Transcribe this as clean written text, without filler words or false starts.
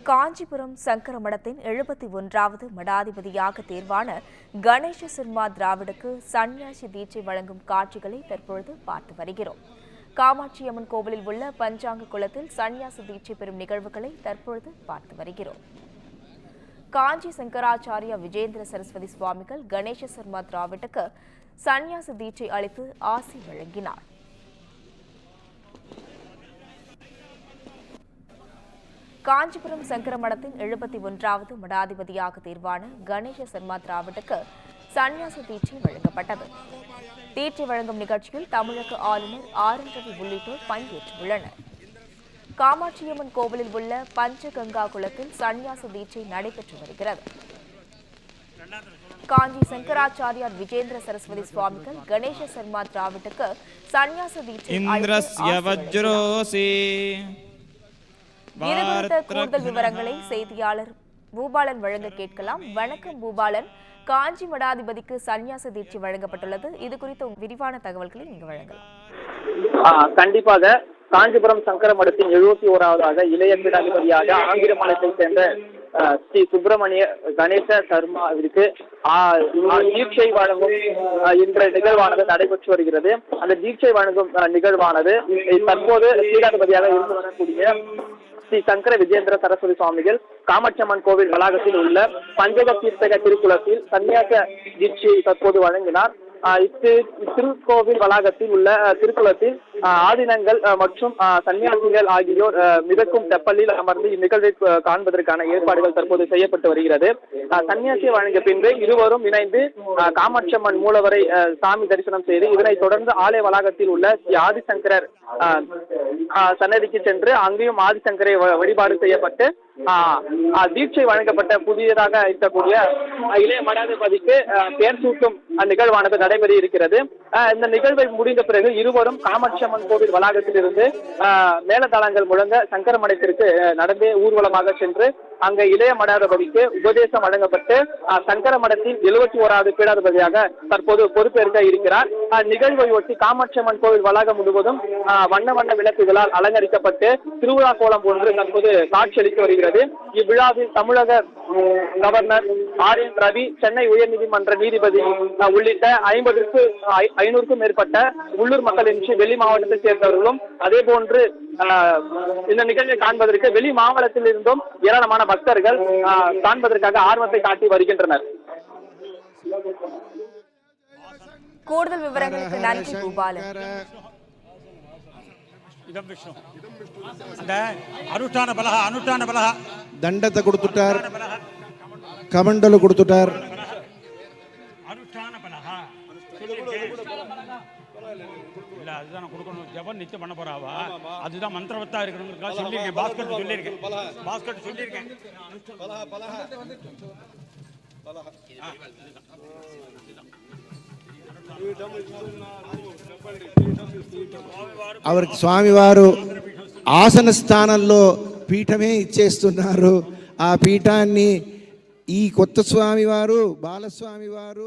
காஞ்சிபுரம் சங்கர மடத்தின் 71வது மடாதிபதியாக தேர்வான கணேச சர்மா திராவிடுக்கு சன்னியாசி தீட்சை வழங்கும் காட்சிகளை தற்பொழுது பார்த்து வருகிறோம். காமாட்சியம்மன் கோவிலில் உள்ள பஞ்சாங்க குளத்தில் சன்னியாசி தீட்சை பெறும் நிகழ்வுகளை தற்பொழுது பார்த்து வருகிறோம். காஞ்சி சங்கராச்சாரியா விஜேந்திர சரஸ்வதி சுவாமிகள் கணேச சர்மா திராவிடுக்கு சன்னியாசி தீட்சை அளித்து ஆசி வழங்கினார். காஞ்சிபுரம் சங்கர மடத்தின் 71வது மடாதிபதியாக தேர்வான கணேச சர்மா திராவிடுக்கு சன்னியாசி தீட்சை வழங்கப்பட்டது. தீட்சை வழங்கும் நிகழ்ச்சியில் தமிழக ஆளுநர் ஆர்.என். ரவி உள்ளிட்டோர் பங்கேற்றுள்ளனர். காமாட்சியம்மன் கோவிலில் உள்ள பஞ்சகங்கா குளத்தில் சன்னியாசி தீட்சை நடைபெற்று வருகிறது. காஞ்சி சங்கராச்சாரியார் விஜேந்திர சரஸ்வதி சுவாமிகள் கணேச சர்மா திராவிடுக்கு சன்னியாசி தீட்சை இது குறித்த கூடுதல் விவரங்களை செய்தியாளர் பூபாலன் வழங்க கேட்கலாம். வணக்கம் பூபாலன், காஞ்சி மடாதிபதிக்கு சன்னியாச தீட்சை வழங்கப்பட்டுள்ளது. இது குறித்த விரிவான தகவல்களை நீங்க வழங்கலாம். கண்டிப்பாக காஞ்சிபுரம் சங்கர மடத்தின் 71வது இளைய பீடாதிபதியாக ஆங்கில மாநிலத்தை சேர்ந்த ஸ்ரீ சுப்பிரமணிய கணேச சர்மாவிற்கு தீட்சை வழங்கும் என்ற நிகழ்வானது நடைபெற்று வருகிறது. அந்த தீட்சை வழங்கும் நிகழ்வானது தற்போது பீடாதிபதியாக இருந்து வரக்கூடிய ஸ்ரீ சங்கர விஜேந்திர சரஸ்வதி சுவாமிகள் காமாட்சியம்மன் கோவில் வளாகத்தில் உள்ள பஞ்சக தீர்த்தக திருக்குளத்தில் சன்னியாச தீட்சையை தற்போது வழங்கினார். திருக்கோவில் வளாகத்தில் உள்ள திருக்குளத்தில் ஆதீனங்கள் மற்றும் சன்னியாசிகள் ஆகியோர் மிதக்கும் தெப்பலில் அமர்ந்து இந்நிகழ்வை காண்பதற்கான ஏற்பாடுகள் தற்போது செய்யப்பட்டு வருகிறது. சன்னியாசியை வழங்கிய பின்பு இருவரும் இணைந்து காமாட்சியம்மன் மூலவரை சாமி தரிசனம் செய்து இதனைத் தொடர்ந்து ஆலய வளாகத்தில் உள்ள ஸ்ரீ ஆதிசங்கரர் சன்னதிக்கு சென்று அங்கேயும் ஆதிசங்கரை வழிபாடு செய்யப்பட்டு தீட்சை வழங்கப்பட்ட புதியதாக இருக்கக்கூடிய இளைய மடாதிபதிக்கு பெயர் சூட்டும் நிகழ்வானது நடைபெற இருக்கிறது. இந்த நிகழ்வை முடிந்த பிறகு இருவரும் காமாட்சியம்மன் கோவில் வளாகத்தில் இருந்து மேலதாளங்கள் முழங்க சங்கர மடத்திற்கு நடந்தே ஊர்வலமாக சென்று அங்க இளைய மடாதிபதிக்கு உபதேசம் வழங்கப்பட்டு சங்கர மடத்தின் 71வது பீடாதிபதியாக தற்போது பொறுப்பேற்க இருக்கிறார். நிகழ்வை ஒட்டி காமாட்சியம்மன் கோவில் வளாகம் முழுவதும் வண்ண வண்ண விளக்குகளால் அலங்கரிக்கப்பட்டு திருவிழா கோலம் போன்று தற்போது காட்சியளித்து வருகிறது. இவ்விழாவில் தமிழக கவர்னர் ஆர்.என். ரவி, சென்னை உயர்நீதிமன்ற நீதிபதி உள்ளிட்ட 500க்கும் மேற்பட்ட உள்ளூர் மக்கள் என்று வெளி மாவட்டத்தை சேர்ந்தவர்களும் அதே போன்று இந்த நிகழ்வை காண்பதற்கு வெளி மாவட்டத்தில் இருந்தும் ஏராளமான பக்தர்கள் காண்பதற்காக ஆர்வத்தை காட்டி வருகின்றனர். கூடுதல் விவரங்களுக்கு நன்றி பூபாலன். దండత కొడుతుంటారు, కమండలు కొడుతుంటారు. இல்ல அதுதான் கொடுக்கணும். ஜபம் நிச்சயம் பண்ண போறாவா, அதுதான் மந்திரவத்தா இருக்கணுங்கிறதுக்காக சொல்லியிருக்கேன். பாஸ்கட் சொல்லியிருக்கேன். அவరికి స్వామివారు ఆసన స్థానంలో పీఠమే ఇచ్చేస్తున్నారు. ఆ పీఠాన్ని ఈ కొత్త స్వామివారు బాలస్వామివారు